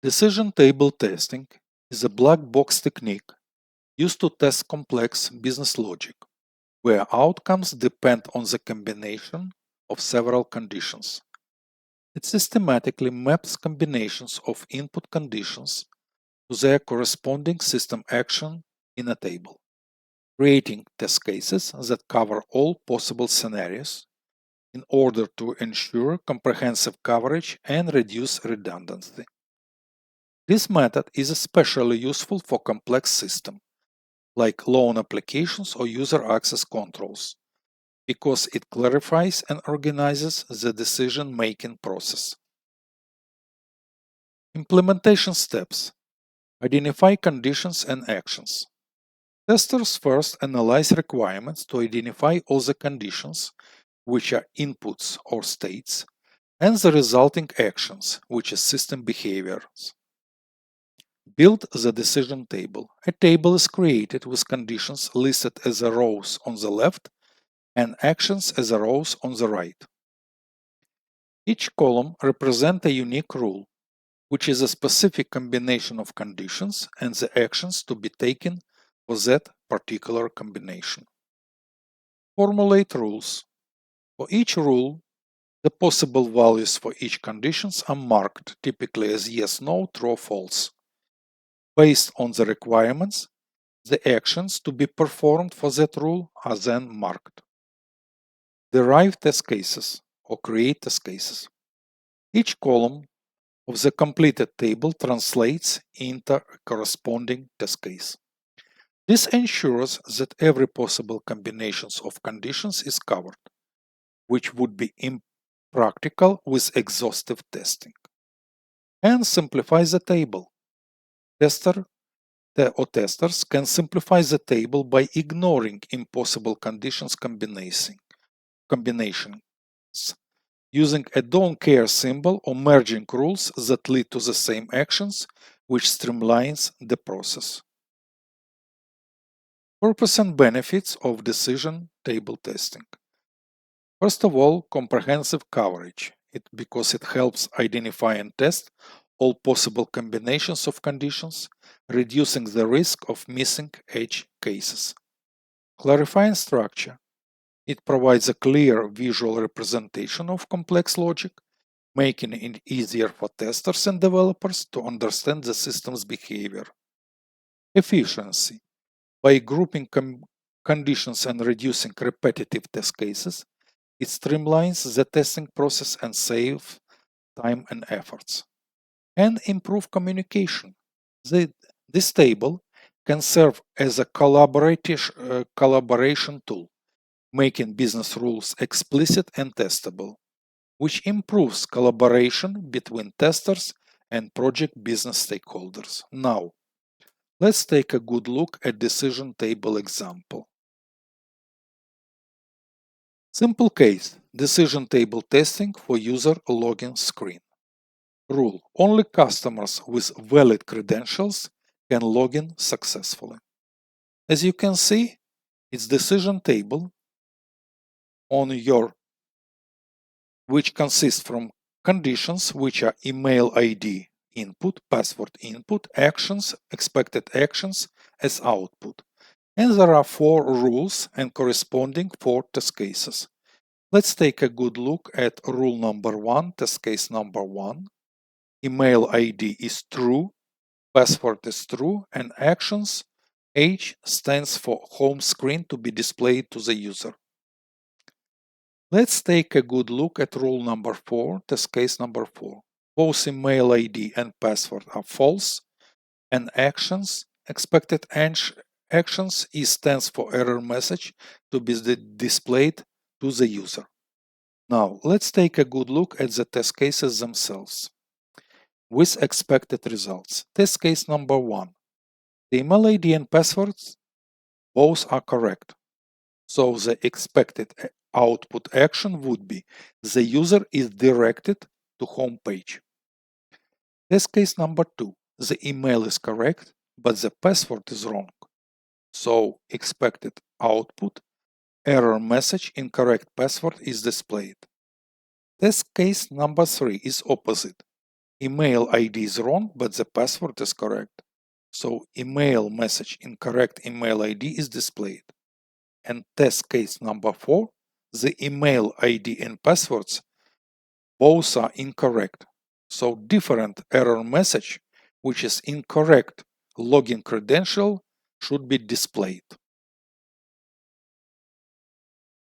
Decision table testing is a black box technique used to test complex business logic, where outcomes depend on the combination of several conditions. It systematically maps combinations of input conditions to their corresponding system action in a table, creating test cases that cover all possible scenarios in order to ensure comprehensive coverage and reduce redundancy. This method is especially useful for complex systems like loan applications or user access controls, because it clarifies and organizes the decision-making process. Implementation steps. Identify conditions and actions. Testers first analyze requirements to identify all the conditions, which are inputs or states, and the resulting actions, which is system behaviors. Build the decision table. A table is created with conditions listed as the rows on the left and actions as the rows on the right. Each column represents a unique rule, which is a specific combination of conditions and the actions to be taken for that particular combination. Formulate rules. For each rule, the possible values for each conditions are marked, typically as yes, no, true, or false. Based on the requirements, the actions to be performed for that rule are then marked. Derive test cases or create test cases. Each column of the completed table translates into a corresponding test case. This ensures that every possible combinations of conditions is covered, which would be impractical with exhaustive testing. And simplify the table. Testers can simplify the table by ignoring impossible conditions combinations, using a don't care symbol or merging rules that lead to the same actions, which streamlines the process. Purpose and benefits of decision table testing. First of all, comprehensive coverage, because it helps identify and test all possible combinations of conditions, reducing the risk of missing edge cases. Clarifying structure. It provides a clear visual representation of complex logic, making it easier for testers and developers to understand the system's behavior. Efficiency. By grouping conditions and reducing repetitive test cases, it streamlines the testing process and saves time and efforts. And improve communication. This table can serve as a collaboration tool, making business rules explicit and testable, which improves collaboration between testers and project business stakeholders. Now, let's take a good look at decision table example. Simple case, decision table testing for user login screen. Rule: only customers with valid credentials can log in successfully. As you can see, it's decision table which consists from conditions, which are email ID input, password input, actions, expected actions as output. And there are 4 rules and corresponding 4 test cases. Let's take a good look at rule number 1, test case number 1. Email ID is true, password is true, and actions H stands for home screen to be displayed to the user. Let's take a good look at rule number 4, test case number 4. Both email ID and password are false, and expected actions E stands for error message to be displayed to the user. Now, let's take a good look at the test cases themselves with expected results. Test case number 1. The email ID and passwords both are correct. So the expected output action would be the user is directed to home page. Test case number 2. The email is correct, but the password is wrong. So expected output error message incorrect password is displayed. Test case number 3 is opposite. email ID is wrong, but the password is correct. So email message incorrect email ID is displayed. And test case number 4, the email ID and passwords both are incorrect. So different error message, which is incorrect login credential, should be displayed.